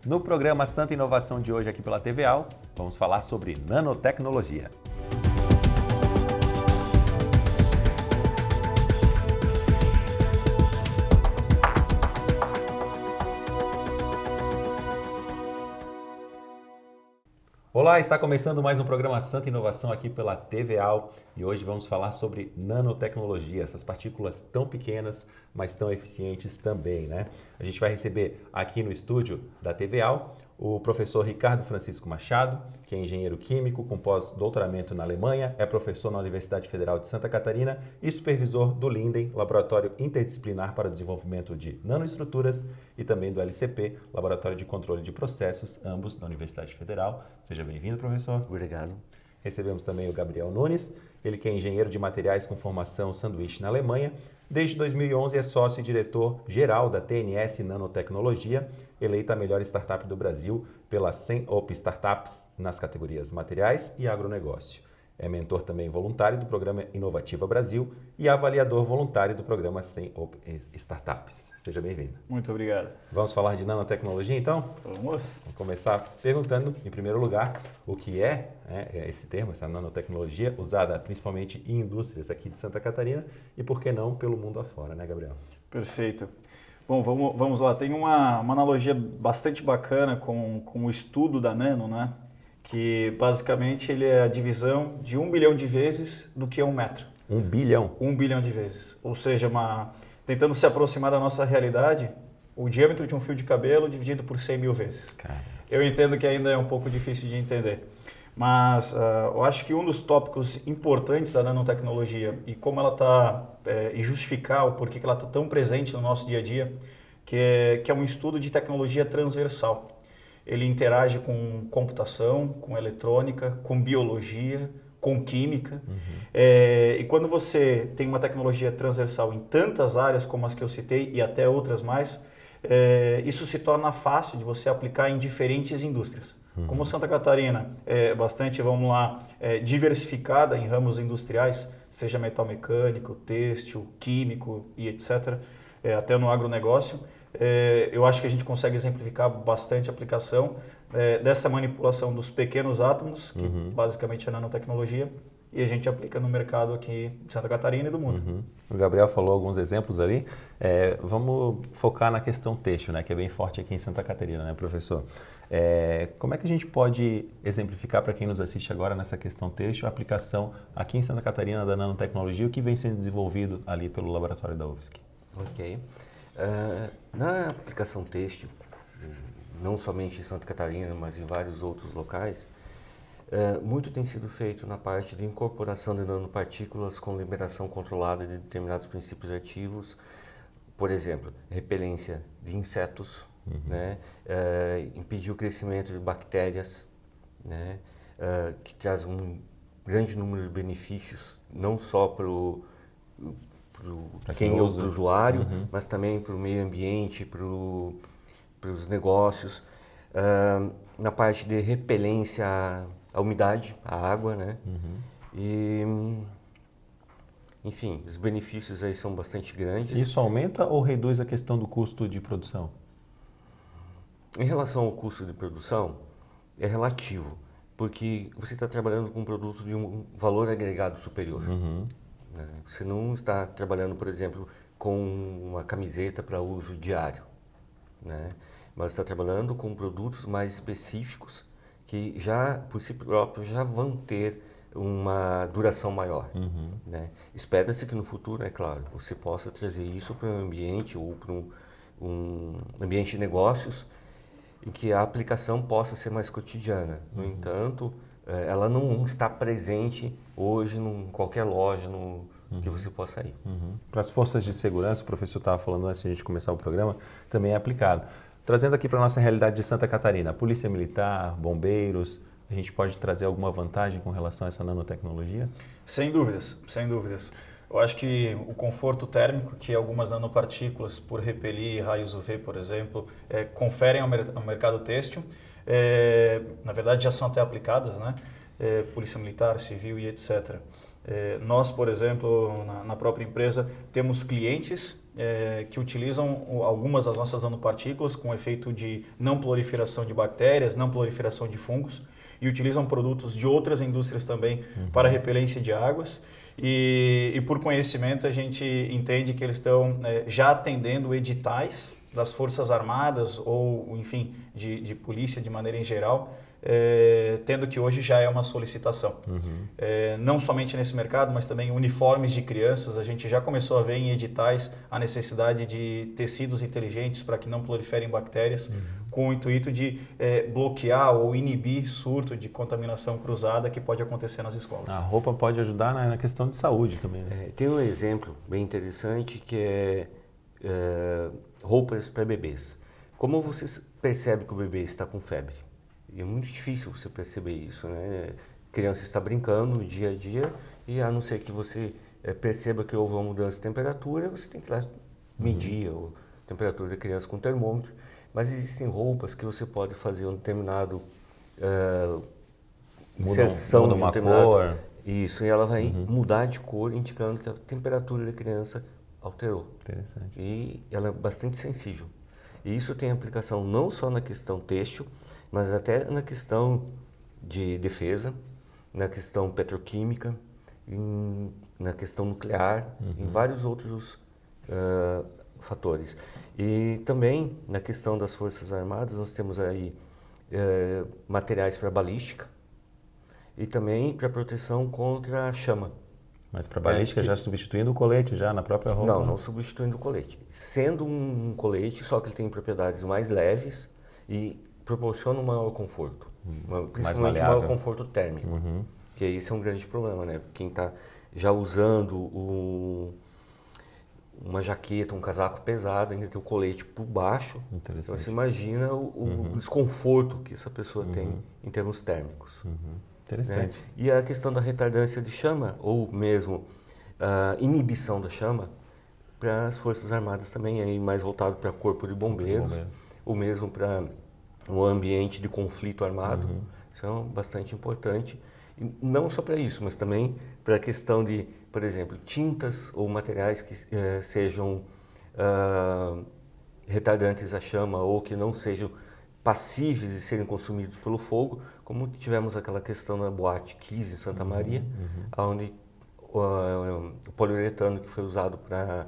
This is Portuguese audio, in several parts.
No programa Santa Inovação de hoje aqui pela TVAL, vamos falar sobre nanotecnologia. Olá, está começando mais um programa Santa Inovação aqui pela TVAL e hoje vamos falar sobre nanotecnologia, essas partículas tão pequenas, mas tão eficientes também, né? A gente vai receber aqui no estúdio da TVAL o professor Ricardo Francisco Machado, que é engenheiro químico com pós-doutoramento na Alemanha, é professor na Universidade Federal de Santa Catarina e supervisor do LINDEN, Laboratório Interdisciplinar para o Desenvolvimento de Nanoestruturas, e também do LCP, Laboratório de Controle de Processos, ambos da Universidade Federal. Seja bem-vindo, professor. Obrigado. Recebemos também o Gabriel Nunes, ele que é engenheiro de materiais com formação sanduíche na Alemanha. Desde 2011 é sócio e diretor-geral da TNS Nanotecnologia, eleita a melhor startup do Brasil pela 100 Up Startups nas categorias materiais e agronegócio. É mentor também voluntário do programa Inovativa Brasil e avaliador voluntário do programa 100 Up Startups. Seja bem-vindo. Muito obrigado. Vamos falar de nanotecnologia então? Vamos. Vamos começar perguntando, em primeiro lugar, o que é esse termo, essa nanotecnologia, usada principalmente em indústrias aqui de Santa Catarina e, por que não, pelo mundo afora, né, Gabriel? Perfeito. Bom, vamos lá. Tem uma analogia bastante bacana com o estudo da nano, né? Que basicamente ele é a divisão de 1 bilhão de vezes do que é 1 metro. 1 bilhão? 1 bilhão de vezes. Ou seja, tentando se aproximar da nossa realidade, o diâmetro de um fio de cabelo dividido por 100 mil vezes. Caramba. Eu entendo que ainda é um pouco difícil de entender. Mas eu acho que um dos tópicos importantes da nanotecnologia e como ela está, e justificar o porquê que ela está tão presente no nosso dia a dia, que é um estudo de tecnologia transversal. Ele interage com computação, com eletrônica, com biologia, com química. E quando você tem uma tecnologia transversal em tantas áreas como as que eu citei e até outras mais, isso se torna fácil de você aplicar em diferentes indústrias. Como Santa Catarina é bastante, diversificada em ramos industriais, seja metal mecânico, têxtil, químico e etc., até no agronegócio, eu acho que a gente consegue exemplificar bastante a aplicação dessa manipulação dos pequenos átomos, que basicamente é nanotecnologia, e a gente aplica no mercado aqui de Santa Catarina e do mundo. O Gabriel falou alguns exemplos ali. Vamos focar na questão têxtil, né, que é bem forte aqui em Santa Catarina, né, professor? Como é que a gente pode exemplificar para quem nos assiste agora nessa questão têxtil a aplicação aqui em Santa Catarina da nanotecnologia, o que vem sendo desenvolvido ali pelo laboratório da UFSC? Ok. Na aplicação têxtil, não somente em Santa Catarina, mas em vários outros locais, muito tem sido feito na parte de incorporação de nanopartículas com liberação controlada de determinados princípios ativos, por exemplo, repelência de insetos, né? Impedir o crescimento de bactérias, né? Que traz um grande número de benefícios, não só para o usuário, mas também para o meio ambiente, para os negócios. Na parte de repelência à umidade, à água, né? E, enfim, os benefícios aí são bastante grandes. Isso aumenta ou reduz a questão do custo de produção? Em relação ao custo de produção, é relativo, porque você está trabalhando com um produto de um valor agregado superior. Você não está trabalhando, por exemplo, com uma camiseta para uso diário, né? Mas está trabalhando com produtos mais específicos que já, por si próprios, já vão ter uma duração maior, né? Espera-se que no futuro, é claro, você possa trazer isso para um ambiente ou para um ambiente de negócios em que a aplicação possa ser mais cotidiana. No entanto, ela não está presente hoje em qualquer loja que você possa ir. Para as forças de segurança, o professor estava falando antes de a gente começar o programa, também é aplicado. Trazendo aqui para a nossa realidade de Santa Catarina, Polícia Militar, bombeiros, a gente pode trazer alguma vantagem com relação a essa nanotecnologia? Sem dúvidas, sem dúvidas. Eu acho que o conforto térmico que algumas nanopartículas, por repelir raios UV, por exemplo, conferem ao mercado têxtil, na verdade já são até aplicadas, né? Polícia Militar, Civil e etc. Nós, por exemplo, na própria empresa, temos clientes que utilizam algumas das nossas nanopartículas com efeito de não proliferação de bactérias, não proliferação de fungos, e utilizam produtos de outras indústrias também para repelência de águas. E por conhecimento a gente entende que eles estão já atendendo editais das Forças Armadas ou, enfim, de polícia de maneira em geral, tendo que hoje já é uma solicitação. Não somente nesse mercado, mas também uniformes de crianças. A gente já começou a ver em editais a necessidade de tecidos inteligentes para que não proliferem bactérias, com o intuito de bloquear ou inibir surto de contaminação cruzada que pode acontecer nas escolas. A roupa pode ajudar na questão de saúde também, né? Tem um exemplo bem interessante que é roupas para bebês. Como você percebe que o bebê está com febre? E é muito difícil você perceber isso, né? A criança está brincando no dia a dia e a não ser que você perceba que houve uma mudança de temperatura, você tem que ir lá medir a temperatura da criança com termômetro. Mas existem roupas que você pode fazer um determinado inserção muda de uma determinado, cor. Isso, e ela vai mudar de cor, indicando que a temperatura da criança alterou. Interessante. E ela é bastante sensível. E isso tem aplicação não só na questão têxtil, mas até na questão de defesa, na questão petroquímica, na questão nuclear, em vários outros fatores. E também na questão das Forças Armadas, nós temos aí materiais para balística e também para proteção contra a chama. Mas para balística já substituindo o colete já na própria roupa? Não, não substituindo o colete. Sendo um colete, só que ele tem propriedades mais leves e proporciona um maior conforto, principalmente um maior conforto térmico, que esse é um grande problema, né? Quem está já usando uma jaqueta, um casaco pesado, ainda tem o colete por baixo, então você imagina o desconforto que essa pessoa tem em termos térmicos. Interessante. Né? E a questão da retardância de chama, ou mesmo a inibição da chama, para as Forças Armadas também, aí mais voltado para corpo de bombeiros, ou mesmo para um ambiente de conflito armado. Isso é bastante importante. E não só para isso, mas também para a questão de, por exemplo, tintas ou materiais que sejam retardantes à chama ou que não sejam passíveis de serem consumidos pelo fogo, como tivemos aquela questão na Boate Kiss em Santa Maria, onde o poliuretano que foi usado para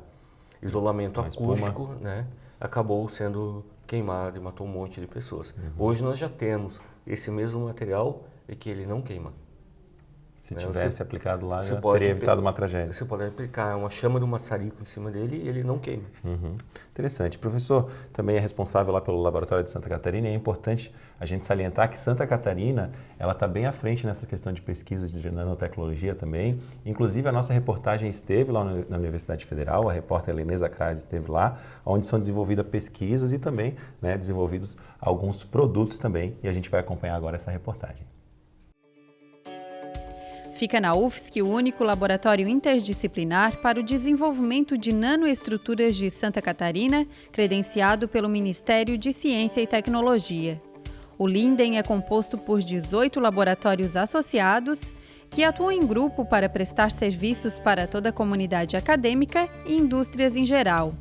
isolamento acústico, né, acabou sendo queimado e matou um monte de pessoas. Hoje nós já temos esse mesmo material e que ele não queima. Se tivesse aplicado lá, já teria evitado uma tragédia. Você pode aplicar uma chama de maçarico em cima dele e ele não queima. Interessante. O professor também é responsável lá pelo Laboratório de Santa Catarina e é importante a gente salientar que Santa Catarina ela está bem à frente nessa questão de pesquisas de nanotecnologia também. Inclusive, a nossa reportagem esteve lá na Universidade Federal, a repórter Helenesa Kras esteve lá, onde são desenvolvidas pesquisas e também desenvolvidos alguns produtos também. E a gente vai acompanhar agora essa reportagem. Fica na UFSC o único laboratório interdisciplinar para o desenvolvimento de nanoestruturas de Santa Catarina, credenciado pelo Ministério de Ciência e Tecnologia. O Linden é composto por 18 laboratórios associados que atuam em grupo para prestar serviços para toda a comunidade acadêmica e indústrias em geral.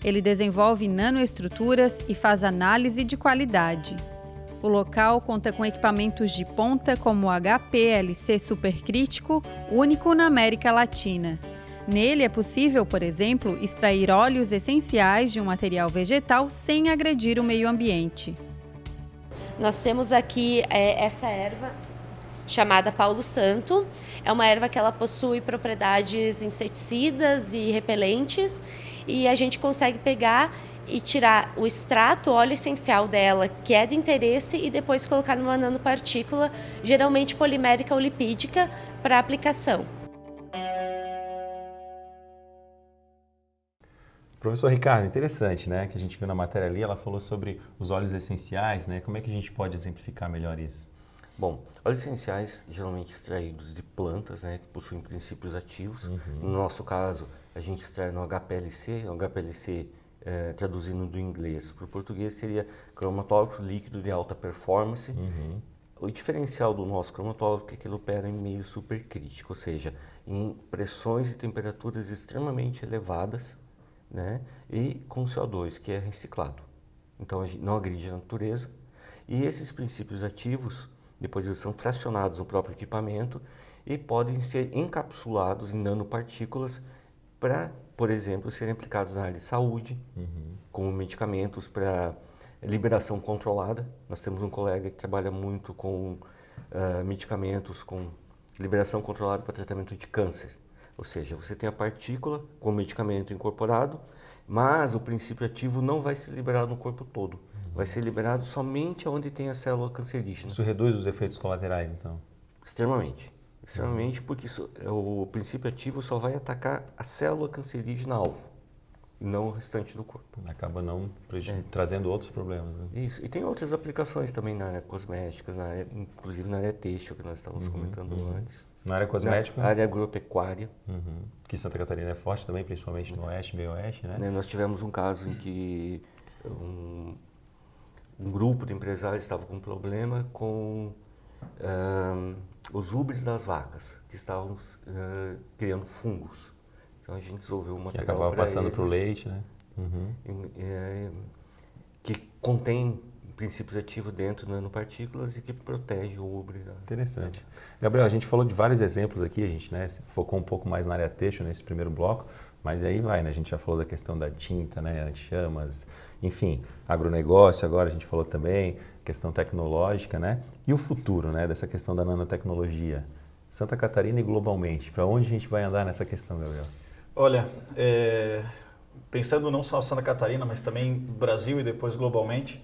Ele desenvolve nanoestruturas e faz análise de qualidade. O local conta com equipamentos de ponta como o HPLC supercrítico, único na América Latina. Nele é possível, por exemplo, extrair óleos essenciais de um material vegetal sem agredir o meio ambiente. Nós temos aqui essa erva chamada Paulo Santo. É uma erva que ela possui propriedades inseticidas e repelentes e a gente consegue pegar e tirar o extrato, o óleo essencial dela, que é de interesse, e depois colocar numa nanopartícula, geralmente polimérica ou lipídica, para aplicação. Professor Ricardo, interessante, né? Que a gente viu na matéria ali, ela falou sobre os óleos essenciais, né? Como é que a gente pode exemplificar melhor isso? Bom, óleos essenciais geralmente extraídos de plantas, né, que possuem princípios ativos. No nosso caso, a gente extrai no HPLC, o HPLC traduzindo do inglês para o português seria cromatógrafo líquido de alta performance, O diferencial do nosso cromatógrafo é que ele opera em meio supercrítico, ou seja, em pressões e temperaturas extremamente elevadas, né, e com CO2, que é reciclado. Então a gente não agride a natureza. E esses princípios ativos, depois eles são fracionados no próprio equipamento e podem ser encapsulados em nanopartículas para, por exemplo, serem aplicados na área de saúde, como medicamentos para liberação controlada. Nós temos um colega que trabalha muito com medicamentos com liberação controlada para tratamento de câncer. Ou seja, você tem a partícula com o medicamento incorporado, mas o princípio ativo não vai ser liberado no corpo todo. Vai ser liberado somente onde tem a célula cancerígena. Isso reduz os efeitos colaterais, então? Extremamente. Extremamente, porque o princípio ativo só vai atacar a célula cancerígena alvo, e não o restante do corpo. Acaba não trazendo outros problemas. Né? Isso. E tem outras aplicações também na área cosmética, inclusive na área têxtil, que nós estávamos comentando antes. Na área cosmética? Na área agropecuária. Que Santa Catarina é forte também, principalmente no oeste, meio oeste, né? Nós tivemos um caso em que um grupo de empresários estava com um problema com os ubres das vacas, que estavam criando fungos. Então a gente desenvolveu uma material que acabava passando para o leite, né? Que contém princípios ativos dentro de nanopartículas e que protege o ubre. Interessante. Gabriel, a gente falou de vários exemplos aqui, a gente, né, focou um pouco mais na área têxtil nesse primeiro bloco, mas aí vai, né? A gente já falou da questão da tinta, né, anti-chamas, enfim, agronegócio agora a gente falou também, questão tecnológica, né? E o futuro, né, dessa questão da nanotecnologia? Santa Catarina e globalmente, para onde a gente vai andar nessa questão, Gabriel? Olha, pensando não só em Santa Catarina, mas também Brasil e depois globalmente,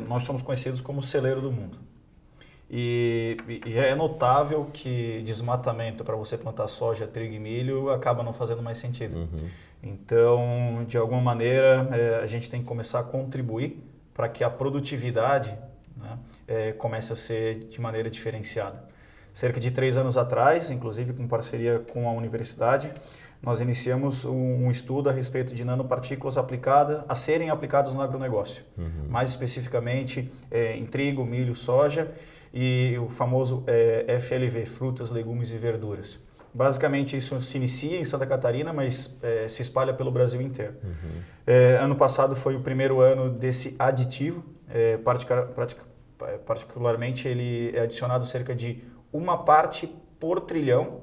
nós somos conhecidos como celeiro do mundo. E é notável que desmatamento para você plantar soja, trigo e milho acaba não fazendo mais sentido. Então, de alguma maneira, a gente tem que começar a contribuir para que a produtividade, né, comece a ser de maneira diferenciada. Cerca de 3 anos atrás, inclusive com parceria com a universidade, nós iniciamos um estudo a respeito de nanopartículas a serem aplicadas no agronegócio. Mais especificamente em trigo, milho, soja e o famoso FLV, frutas, legumes e verduras. Basicamente isso se inicia em Santa Catarina, mas se espalha pelo Brasil inteiro. Ano passado foi o primeiro ano desse aditivo, particularmente ele é adicionado cerca de 1 parte por trilhão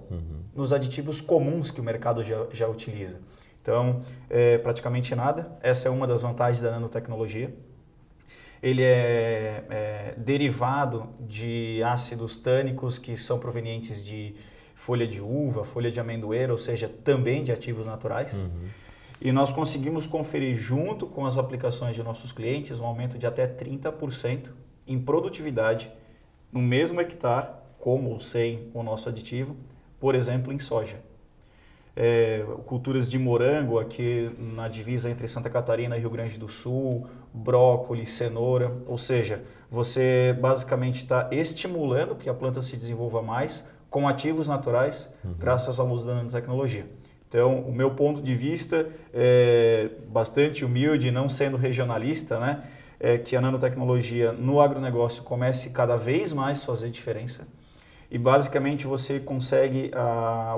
nos aditivos comuns que o mercado já utiliza. Então, praticamente nada. Essa é uma das vantagens da nanotecnologia. Ele é derivado de ácidos tânicos que são provenientes de folha de uva, folha de amendoeira, ou seja, também de ativos naturais. E nós conseguimos conferir, junto com as aplicações de nossos clientes, um aumento de até 30% em produtividade no mesmo hectare, como ou sem o nosso aditivo, por exemplo, em soja. Culturas de morango aqui na divisa entre Santa Catarina e Rio Grande do Sul, brócolis, cenoura, ou seja, você basicamente está estimulando que a planta se desenvolva mais com ativos naturais, graças ao uso da nanotecnologia. Então, o meu ponto de vista é bastante humilde, não sendo regionalista, né, é que a nanotecnologia no agronegócio comece cada vez mais a fazer diferença. E basicamente você consegue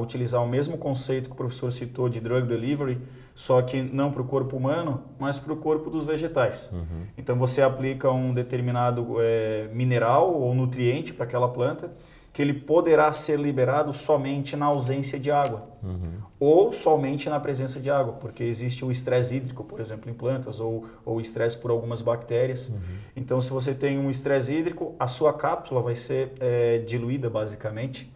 utilizar o mesmo conceito que o professor citou de drug delivery, só que não para o corpo humano, mas para o corpo dos vegetais. Então você aplica um determinado mineral ou nutriente para aquela planta, que ele poderá ser liberado somente na ausência de água ou somente na presença de água, porque existe o estresse hídrico, por exemplo, em plantas ou o estresse por algumas bactérias. Então, se você tem um estresse hídrico, a sua cápsula vai ser diluída, basicamente,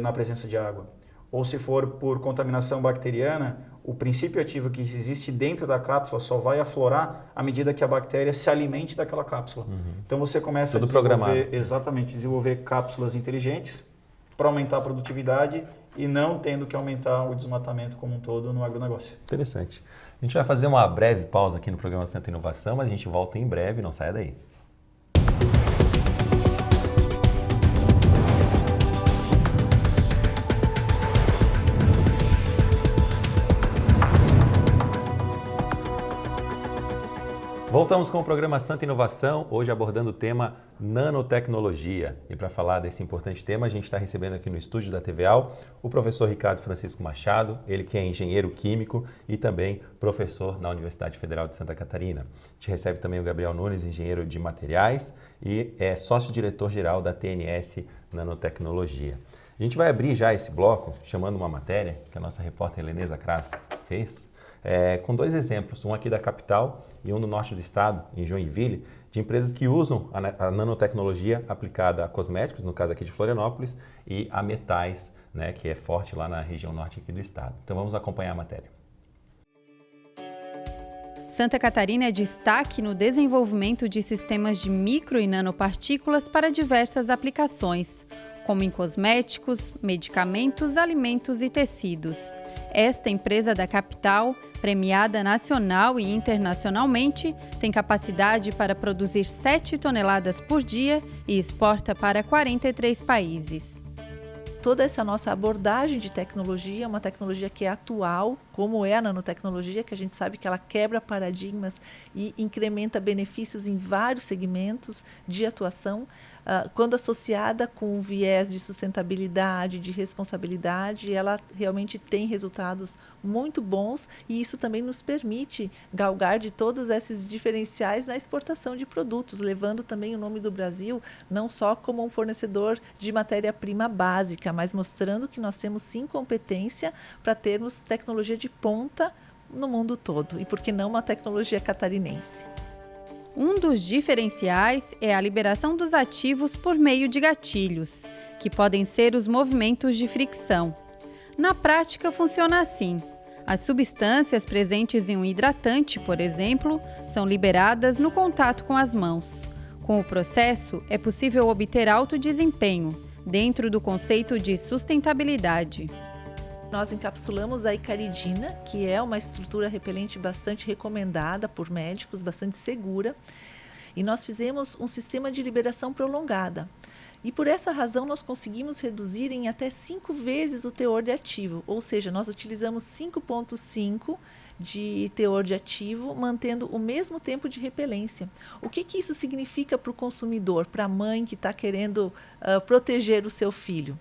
na presença de água. Ou se for por contaminação bacteriana, o princípio ativo que existe dentro da cápsula só vai aflorar à medida que a bactéria se alimente daquela cápsula. Então você começa a desenvolver cápsulas inteligentes para aumentar a produtividade e não tendo que aumentar o desmatamento como um todo no agronegócio. Interessante. A gente vai fazer uma breve pausa aqui no programa Santa Inovação, mas a gente volta em breve, não saia daí. Voltamos com o programa Santa Inovação, hoje abordando o tema nanotecnologia. E para falar desse importante tema, a gente está recebendo aqui no estúdio da TVAL o professor Ricardo Francisco Machado, ele que é engenheiro químico e também professor na Universidade Federal de Santa Catarina. A gente recebe também o Gabriel Nunes, engenheiro de materiais e é sócio-diretor-geral da TNS Nanotecnologia. A gente vai abrir já esse bloco chamando uma matéria que a nossa repórter Helenesa Kras fez, com 2 exemplos, um aqui da capital e um do norte do estado, em Joinville, de empresas que usam a nanotecnologia aplicada a cosméticos, no caso aqui de Florianópolis, e a metais, né, que é forte lá na região norte aqui do estado. Então vamos acompanhar a matéria. Santa Catarina é destaque no desenvolvimento de sistemas de micro e nanopartículas para diversas aplicações, como em cosméticos, medicamentos, alimentos e tecidos. Esta empresa da capital, premiada nacional e internacionalmente, tem capacidade para produzir 7 toneladas por dia e exporta para 43 países. Toda essa nossa abordagem de tecnologia, uma tecnologia que é atual, como é a nanotecnologia, que a gente sabe que ela quebra paradigmas e incrementa benefícios em vários segmentos de atuação, quando associada com o viés de sustentabilidade, de responsabilidade, ela realmente tem resultados muito bons e isso também nos permite galgar de todos esses diferenciais na exportação de produtos, levando também o nome do Brasil não só como um fornecedor de matéria-prima básica, mas mostrando que nós temos sim competência para termos tecnologia de ponta no mundo todo e por que não uma tecnologia catarinense. Um dos diferenciais é a liberação dos ativos por meio de gatilhos, que podem ser os movimentos de fricção. Na prática, funciona assim. As substâncias presentes em um hidratante, por exemplo, são liberadas no contato com as mãos. Com o processo, é possível obter alto desempenho, dentro do conceito de sustentabilidade. Nós encapsulamos a icaridina, que é uma estrutura repelente bastante recomendada por médicos, bastante segura, e nós fizemos um sistema de liberação prolongada. E por essa razão nós conseguimos reduzir em até 5 vezes o teor de ativo, ou seja, nós utilizamos 5,5 de teor de ativo, mantendo o mesmo tempo de repelência. O que isso significa para o consumidor, para a mãe que está querendo proteger o seu filho?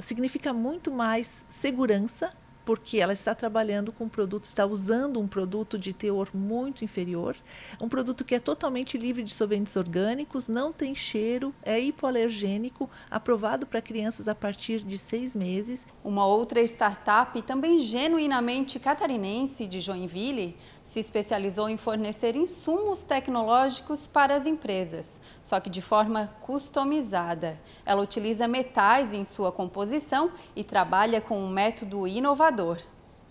Significa muito mais segurança, porque ela está trabalhando com um produto, está usando um produto de teor muito inferior, um produto que é totalmente livre de solventes orgânicos, não tem cheiro, é hipoalergênico, aprovado para crianças a partir de 6 meses. Uma outra startup, também genuinamente catarinense de Joinville, se especializou em fornecer insumos tecnológicos para as empresas, só que de forma customizada. Ela utiliza metais em sua composição e trabalha com um método inovador.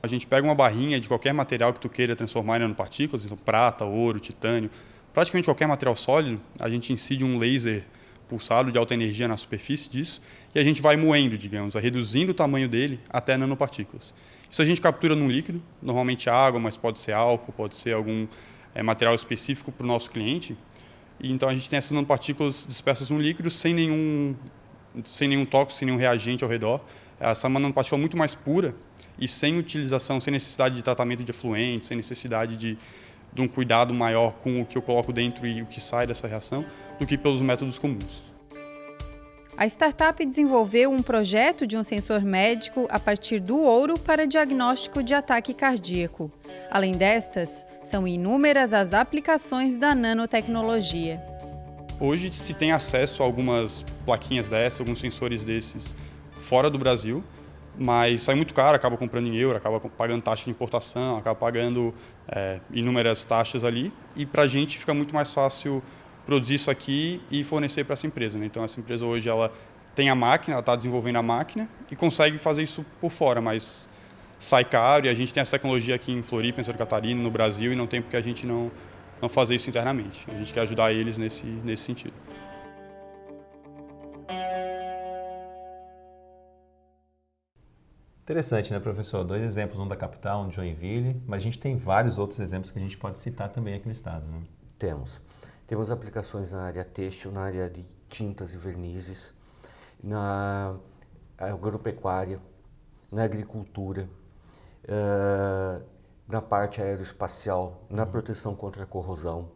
A gente pega uma barrinha de qualquer material que tu queira transformar em nanopartículas, então prata, ouro, titânio, praticamente qualquer material sólido, a gente incide um laser pulsado de alta energia na superfície disso e a gente vai moendo, digamos, reduzindo o tamanho dele até nanopartículas. Isso a gente captura num líquido, normalmente água, mas pode ser álcool, pode ser algum material específico para o nosso cliente. E então a gente tem essas nanopartículas dispersas num líquido sem nenhum tóxico, sem nenhum reagente ao redor. Essa é uma nanopartícula muito mais pura e sem utilização, sem necessidade de tratamento de efluentes, sem necessidade de um cuidado maior com o que eu coloco dentro e o que sai dessa reação, do que pelos métodos comuns. A startup desenvolveu um projeto de um sensor médico a partir do ouro para diagnóstico de ataque cardíaco. Além destas, são inúmeras as aplicações da nanotecnologia. Hoje se tem acesso a algumas plaquinhas dessas, alguns sensores desses fora do Brasil, mas sai muito caro, acaba comprando em euro, acaba pagando taxa de importação, acaba pagando inúmeras taxas ali, e para a gente fica muito mais fácil produzir isso aqui e fornecer para essa empresa, né? Então essa empresa hoje ela tem a máquina, ela está desenvolvendo a máquina e consegue fazer isso por fora, mas sai caro e a gente tem essa tecnologia aqui em Floripa, em Santa Catarina, no Brasil, e não tem porque a gente não fazer isso internamente. A gente quer ajudar eles nesse sentido. Interessante, né, professor? 2 exemplos, um da capital, um de Joinville, mas a gente tem vários outros exemplos que a gente pode citar também aqui no estado, né? Temos aplicações na área têxtil, na área de tintas e vernizes, na agropecuária, na agricultura, na parte aeroespacial, na proteção contra a corrosão.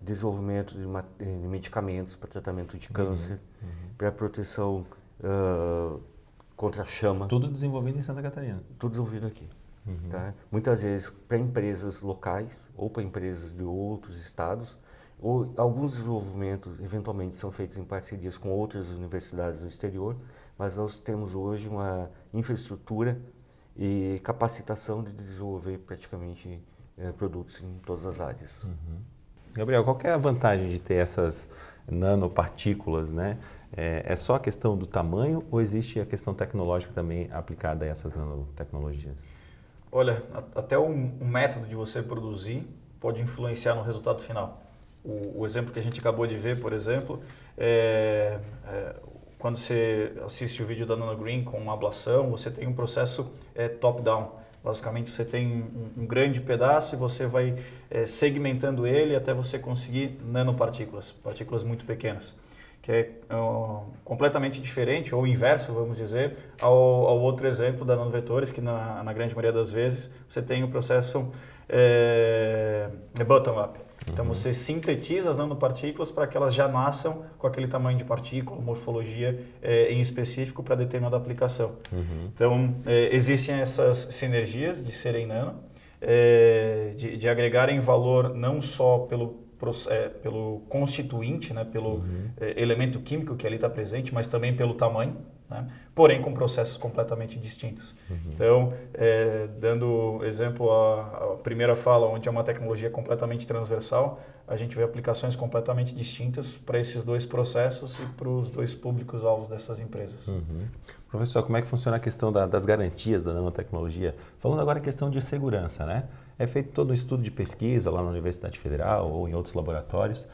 desenvolvimento de medicamentos para tratamento de câncer, para proteção contra a chama. Tudo desenvolvido em Santa Catarina. Tudo desenvolvido aqui. Tá? Muitas vezes para empresas locais ou para empresas de outros estados, ou alguns desenvolvimentos eventualmente são feitos em parcerias com outras universidades do exterior, mas nós temos hoje uma infraestrutura e capacitação de desenvolver praticamente produtos em todas as áreas. Gabriel, qual que é a vantagem de ter essas nanopartículas, né? É só a questão do tamanho ou existe a questão tecnológica também aplicada a essas nanotecnologias? Olha, até o método de você produzir pode influenciar no resultado final. O exemplo que a gente acabou de ver, por exemplo, quando você assiste o vídeo da NanoGreen com uma ablação, você tem um processo top-down. Basicamente, você tem um grande pedaço e você vai segmentando ele até você conseguir nanopartículas, partículas muito pequenas, que é completamente diferente, ou inverso, vamos dizer, ao outro exemplo da nanovetores, que na grande maioria das vezes você tem o processo bottom-up. Então você sintetiza as nanopartículas para que elas já nasçam com aquele tamanho de partícula, morfologia em específico para determinada aplicação. Então existem essas sinergias de serem nano, de agregarem valor não só pelo constituinte, né, pelo elemento químico que ali está presente, mas também pelo tamanho, né, porém com processos completamente distintos. Então, dando exemplo à primeira fala, onde é uma tecnologia completamente transversal, a gente vê aplicações completamente distintas para esses dois processos e para os dois públicos-alvos dessas empresas. Professor, como é que funciona a questão das garantias da nanotecnologia? Falando agora em questão de segurança, né? É feito todo um estudo de pesquisa lá na Universidade Federal ou em outros laboratórios.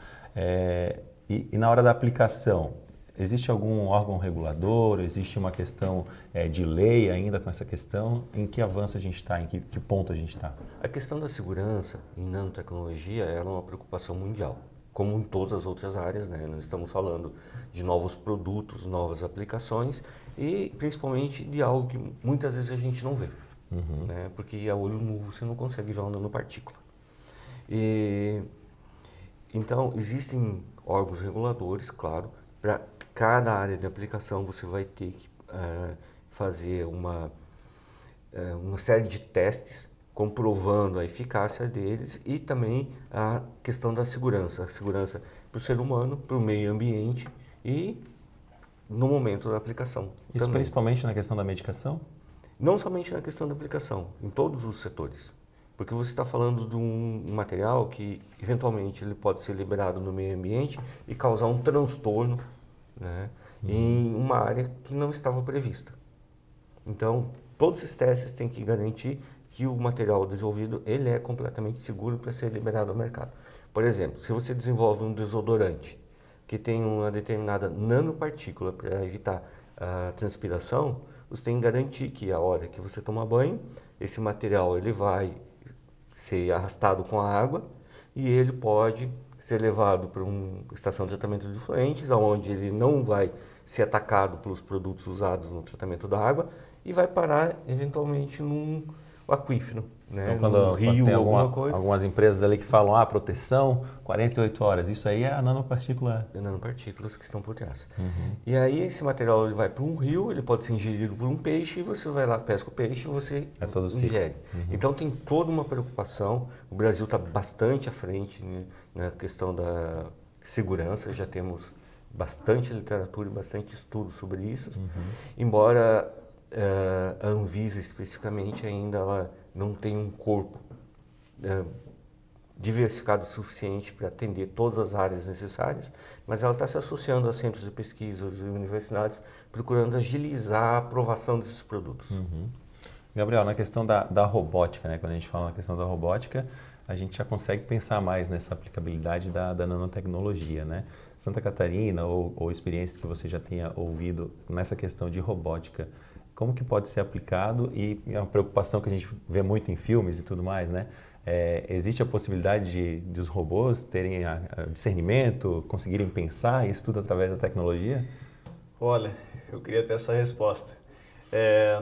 E na hora da aplicação, existe algum órgão regulador? Existe uma questão de lei ainda com essa questão? Em que avanço a gente está? Em que ponto a gente está? A questão da segurança em nanotecnologia ela é uma preocupação mundial, como em todas as outras áreas, né? Nós estamos falando de novos produtos, novas aplicações e principalmente de algo que muitas vezes a gente não vê. Né? Porque a olho nu você não consegue ver uma nanopartícula. Então, existem órgãos reguladores, claro, para cada área de aplicação você vai ter que fazer uma série de testes comprovando a eficácia deles e também a questão da segurança. A segurança para o ser humano, para o meio ambiente e no momento da aplicação. Isso também. Principalmente na questão da medicação? Não somente na questão da aplicação, em todos os setores. Porque você está falando de um material que, eventualmente, ele pode ser liberado no meio ambiente e causar um transtorno, né, em uma área que não estava prevista. Então, todos esses testes têm que garantir que o material desenvolvido ele é completamente seguro para ser liberado ao mercado. Por exemplo, se você desenvolve um desodorante que tem uma determinada nanopartícula para evitar a transpiração, você tem que garantir que a hora que você tomar banho, esse material ele vai ser arrastado com a água e ele pode ser levado para uma estação de tratamento de efluentes, onde ele não vai ser atacado pelos produtos usados no tratamento da água e vai parar eventualmente num aquífero, né? Então, quando rio, tem alguma coisa. algumas empresas ali que falam, proteção, 48 horas, isso aí é a nanopartícula. Nanopartículas que estão por trás. E aí esse material ele vai para um rio, ele pode ser ingerido por um peixe e você vai lá, pesca o peixe e você ingere. Então tem toda uma preocupação, o Brasil está bastante à frente, né, na questão da segurança, já temos bastante literatura e bastante estudo sobre isso, embora a Anvisa especificamente ainda ela não tem um corpo diversificado o suficiente para atender todas as áreas necessárias, mas ela está se associando a centros de pesquisa e universidades, procurando agilizar a aprovação desses produtos. Gabriel, na questão da robótica, né? Quando a gente fala na questão da robótica, a gente já consegue pensar mais nessa aplicabilidade da nanotecnologia, né? Santa Catarina ou experiências que você já tenha ouvido nessa questão de robótica, como que pode ser aplicado? E é uma preocupação que a gente vê muito em filmes e tudo mais, né? Existe a possibilidade de os robôs terem discernimento, conseguirem pensar isso tudo através da tecnologia? Olha, eu queria ter essa resposta.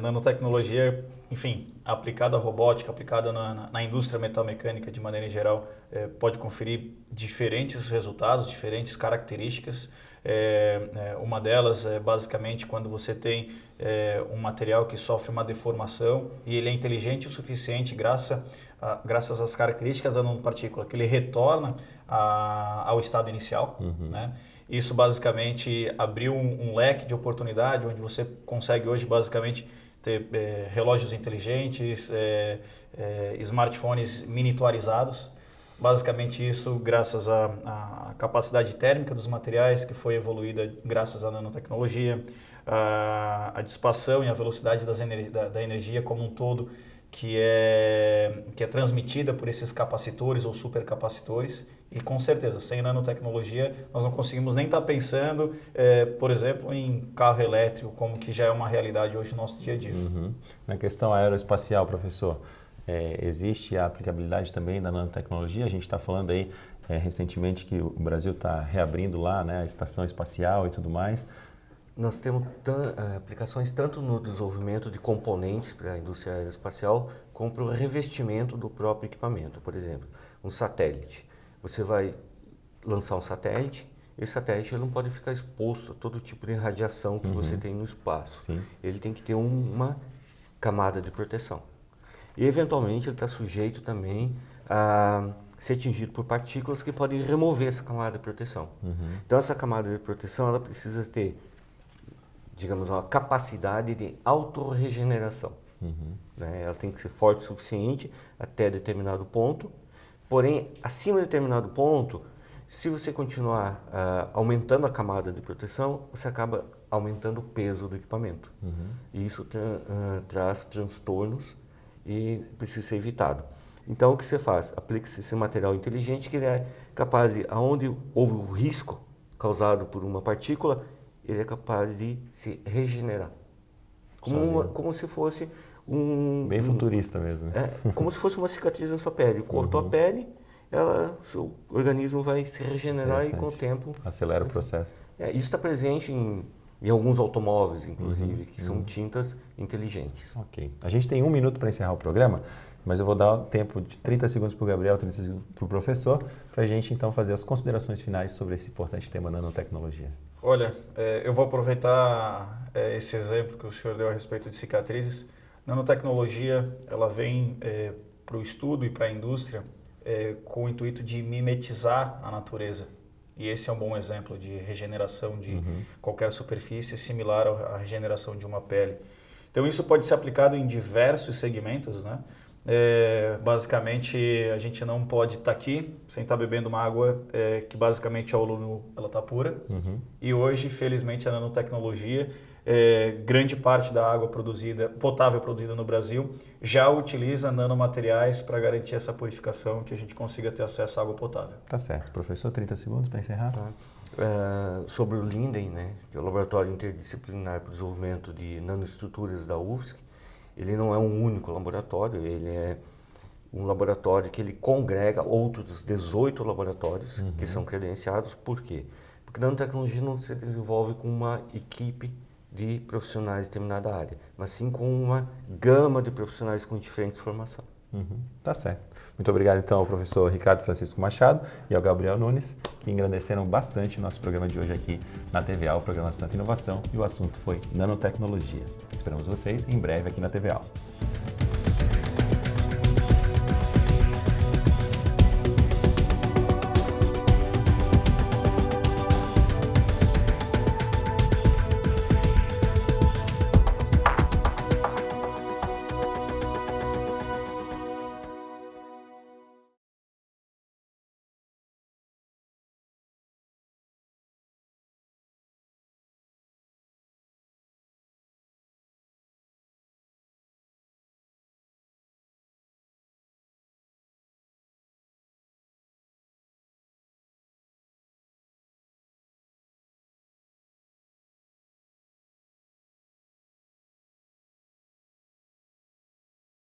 nanotecnologia, enfim, aplicada à robótica, aplicada na indústria metalmecânica de maneira geral, pode conferir diferentes resultados, diferentes características. Uma delas é basicamente quando você tem um material que sofre uma deformação e ele é inteligente o suficiente graças às características da nanopartícula, que ele retorna ao estado inicial, né? Isso basicamente abriu um leque de oportunidade onde você consegue hoje basicamente ter relógios inteligentes, smartphones miniaturizados. Basicamente isso graças à capacidade térmica dos materiais que foi evoluída graças à nanotecnologia, a dissipação e a velocidade da energia como um todo que é transmitida por esses capacitores ou supercapacitores. E com certeza, sem nanotecnologia, nós não conseguimos nem estar pensando, por exemplo, em carro elétrico, como que já é uma realidade hoje no nosso dia a dia. Na questão aeroespacial, professor, existe a aplicabilidade também da nanotecnologia? A gente está falando aí recentemente que o Brasil está reabrindo lá, né, a estação espacial e tudo mais. Nós temos aplicações tanto no desenvolvimento de componentes para a indústria aeroespacial, como para o revestimento do próprio equipamento. Por exemplo, um satélite. Você vai lançar um satélite, esse satélite ele não pode ficar exposto a todo tipo de radiação que você tem no espaço. Sim. Ele tem que ter uma camada de proteção. E, eventualmente, ele está sujeito também a ser atingido por partículas que podem remover essa camada de proteção. Então, essa camada de proteção ela precisa ter, digamos, uma capacidade de autorregeneração. Né? Ela tem que ser forte o suficiente até determinado ponto. Porém, acima de determinado ponto, se você continuar aumentando a camada de proteção, você acaba aumentando o peso do equipamento. E isso traz transtornos e precisa ser evitado. Então, o que você faz? Aplica-se esse material inteligente que ele é capaz de, onde houve o risco causado por uma partícula, ele é capaz de se regenerar. Como se fosse bem futurista mesmo. Como se fosse uma cicatriz na sua pele. Cortou a pele, o seu organismo vai se regenerar e com o tempo... Acelera o processo. Isso está presente em alguns automóveis, inclusive, que são tintas inteligentes. Ok. A gente tem 1 minuto para encerrar o programa, mas eu vou dar tempo de 30 segundos para o Gabriel, 30 segundos para o professor, para a gente então fazer as considerações finais sobre esse importante tema nanotecnologia. Olha, eu vou aproveitar esse exemplo que o senhor deu a respeito de cicatrizes. Nanotecnologia, ela vem para o estudo e para a indústria com o intuito de mimetizar a natureza. E esse é um bom exemplo de regeneração de qualquer superfície, similar à regeneração de uma pele. Então, isso pode ser aplicado em diversos segmentos, né? Basicamente, a gente não pode estar aqui sem estar bebendo uma água que basicamente ao Lulu ela está pura. E hoje, felizmente, a nanotecnologia, grande parte da água potável produzida no Brasil já utiliza nanomateriais para garantir essa purificação, que a gente consiga ter acesso à água potável. Tá certo. Professor, 30 segundos para encerrar. Sobre o Linden, né, que é o Laboratório Interdisciplinar para o Desenvolvimento de Nanoestruturas da UFSC, ele não é um único laboratório, ele é um laboratório que ele congrega outros 18 laboratórios que são credenciados. Por quê? Porque nanotecnologia não se desenvolve com uma equipe de profissionais de determinada área, mas sim com uma gama de profissionais com diferentes formações. Tá certo. Muito obrigado então ao professor Ricardo Francisco Machado e ao Gabriel Nunes, que engrandeceram bastante o nosso programa de hoje aqui na TVA, o programa Santa Inovação, e o assunto foi nanotecnologia. Esperamos vocês em breve aqui na TVA.